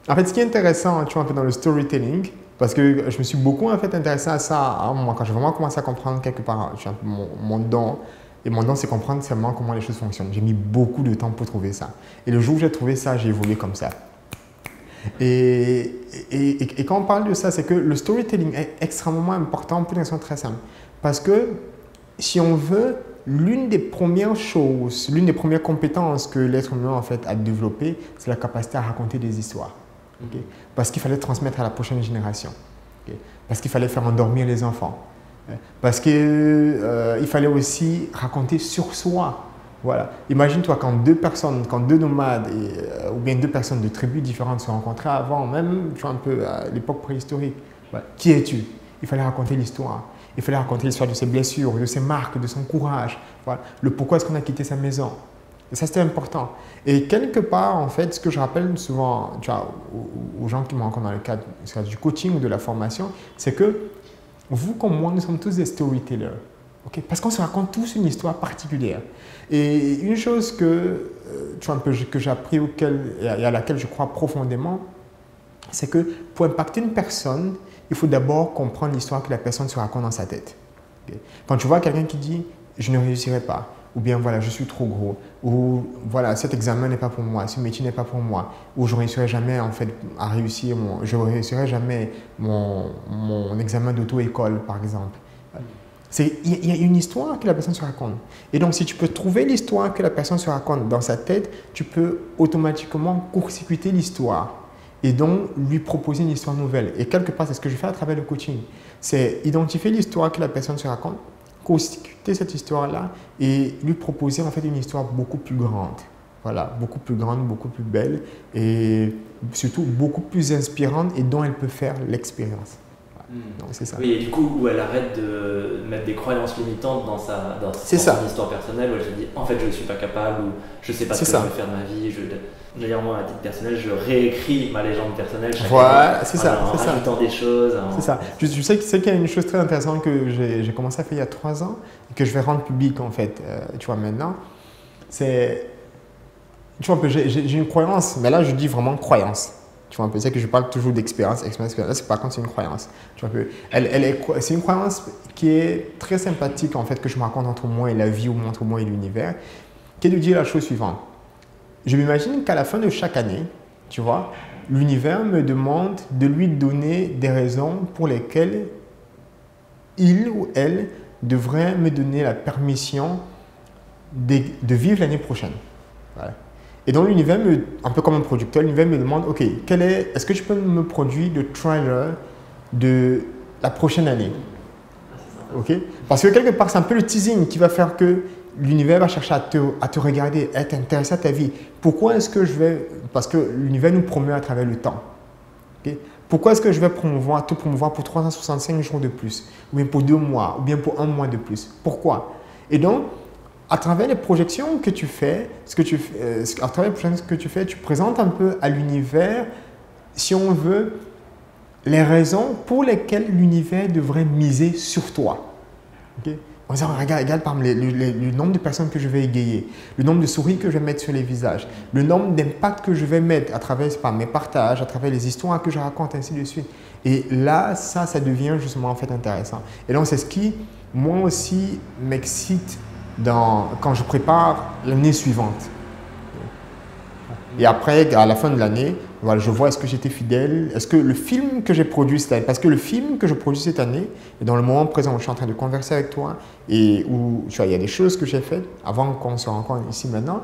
En fait, ce qui est intéressant, tu vois, un peu dans le storytelling, parce que je me suis beaucoup en fait intéressé à ça à un moment, quand j'ai vraiment commencé à comprendre quelque part tu vois, mon don. Et mon don, c'est comprendre seulement comment les choses fonctionnent. J'ai mis beaucoup de temps pour trouver ça. Et le jour où j'ai trouvé ça, j'ai évolué comme ça. Et quand on parle de ça, c'est que le storytelling est extrêmement important pour une raison très simple. Parce que si on veut, l'une des premières choses, l'une des premières compétences que l'être humain en fait, a développées, c'est la capacité à raconter des histoires. Okay? Parce qu'il fallait transmettre à la prochaine génération. Okay? Parce qu'il fallait faire endormir les enfants. Parce qu'il fallait aussi raconter sur soi. Voilà. Imagine-toi quand deux personnes, quand deux nomades ou bien deux personnes de tribus différentes se rencontraient avant, même tu vois, un peu à l'époque préhistorique. Voilà. Qui es-tu? Il fallait raconter l'histoire. Il fallait raconter l'histoire de ses blessures, de ses marques, de son courage. Voilà. Le pourquoi est-ce qu'on a quitté sa maison. Et ça, c'était important. Et quelque part, en fait, ce que je rappelle souvent tu vois, aux gens qui me rencontrent dans le cadre du coaching ou de la formation, c'est que vous comme moi, nous sommes tous des storytellers. Okay? Parce qu'on se raconte tous une histoire particulière. Et une chose que, tu vois, un peu, que j'ai appris et à laquelle je crois profondément, c'est que pour impacter une personne, il faut d'abord comprendre l'histoire que la personne se raconte dans sa tête. Okay? Quand tu vois quelqu'un qui dit « je ne réussirai pas », ou bien voilà, je suis trop gros, ou voilà, cet examen n'est pas pour moi, ce métier n'est pas pour moi, ou je ne réussirai jamais en fait à réussir, je ne réussirai jamais mon examen d'auto-école par exemple. Il y a une histoire que la personne se raconte. Et donc si tu peux trouver l'histoire que la personne se raconte dans sa tête, tu peux automatiquement court-circuiter l'histoire et donc lui proposer une histoire nouvelle. Et quelque part, c'est ce que je fais à travers le coaching. C'est identifier l'histoire que la personne se raconte, constituer cette histoire-là et lui proposer en fait une histoire beaucoup plus grande. Voilà, beaucoup plus grande, beaucoup plus belle et surtout beaucoup plus inspirante et dont elle peut faire l'expérience. Donc c'est ça. Oui, et du coup, où elle arrête de mettre des croyances limitantes dans son histoire personnelle, où elle se dit en fait je ne suis pas capable ou je ne sais pas ce que je vais faire de ma vie. D'ailleurs, moi, à titre personnel, je réécris ma légende personnelle chaque année, en rajoutant des choses. C'est ça. Je sais qu'il y a une chose très intéressante que j'ai commencé à faire il y a 3 ans et que je vais rendre public en fait, tu vois, maintenant. C'est, tu vois, j'ai une croyance, mais là je dis vraiment croyance. Tu vois un peu, c'est que je parle toujours d'expérience. Là, par contre, c'est une croyance. Tu vois un peu, c'est une croyance qui est très sympathique en fait que je me raconte entre moi et la vie ou entre moi et l'univers, qui est de dire la chose suivante. Je m'imagine qu'à la fin de chaque année, tu vois, l'univers me demande de lui donner des raisons pour lesquelles il ou elle devrait me donner la permission de vivre l'année prochaine. Voilà. Et donc l'univers, un peu comme un producteur, l'univers me demande, ok, est-ce que tu peux me produire le trailer de la prochaine année? Okay? Parce que quelque part, c'est un peu le teasing qui va faire que l'univers va chercher à te regarder, à être intéressé à ta vie. Pourquoi est-ce que je vais... Parce que l'univers nous promeut à travers le temps. Okay? Pourquoi est-ce que je vais te promouvoir pour 365 jours de plus? Ou bien pour 2 mois? Ou bien pour 1 mois de plus? Pourquoi? Et donc, à travers les projections que tu fais, tu présentes un peu à l'univers, si on veut, les raisons pour lesquelles l'univers devrait miser sur toi. Okay? En disant, regarde par le nombre de personnes que je vais égayer, le nombre de sourires que je vais mettre sur les visages, le nombre d'impacts que je vais mettre à travers mes partages, à travers les histoires que je raconte, ainsi de suite. Et là, ça devient justement en fait intéressant. Et donc, c'est ce qui, moi aussi, m'excite quand je prépare l'année suivante. Et après, à la fin de l'année, voilà, je vois est-ce que j'étais fidèle, est-ce que le film que j'ai produit cette année, parce que le film que je produis cette année, et dans le moment présent où je suis en train de converser avec toi, et où tu vois, il y a des choses que j'ai faites avant qu'on se rencontre ici maintenant,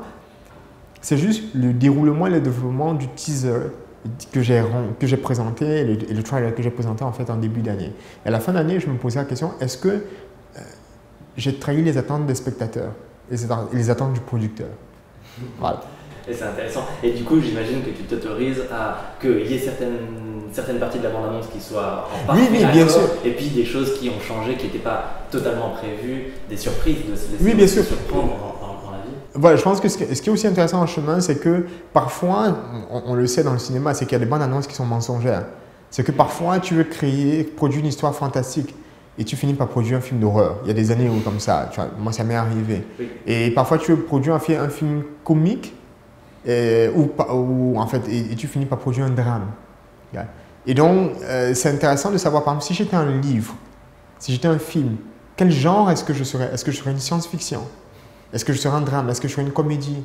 c'est juste le déroulement et le développement du teaser que j'ai présenté et le trailer que j'ai présenté en fait en début d'année. Et à la fin de l'année, je me posais la question, est-ce que j'ai trahi les attentes des spectateurs et les attentes du producteur? Voilà. Et c'est intéressant. Et du coup, j'imagine que tu t'autorises à qu'il y ait certaines parties de la bande-annonce qui soient en partie bien sûr. Et puis des choses qui ont changé, qui n'étaient pas totalement prévues, des surprises, de se laisser surprendre dans la vie. Voilà, je pense que ce qui est aussi intéressant en chemin, c'est que parfois, on le sait dans le cinéma, c'est qu'il y a des bandes annonces qui sont mensongères. C'est que parfois, tu veux produire une histoire fantastique. Et tu finis par produire un film d'horreur. Il y a des années où comme ça, tu vois, moi ça m'est arrivé. Oui. Et parfois tu veux produire un film comique ou en fait, et tu finis par produire un drame. Et donc, c'est intéressant de savoir, par exemple, si j'étais un livre, si j'étais un film, quel genre est-ce que je serais? Est-ce que je serais une science-fiction? Est-ce que je serais un drame? Est-ce que je serais une comédie?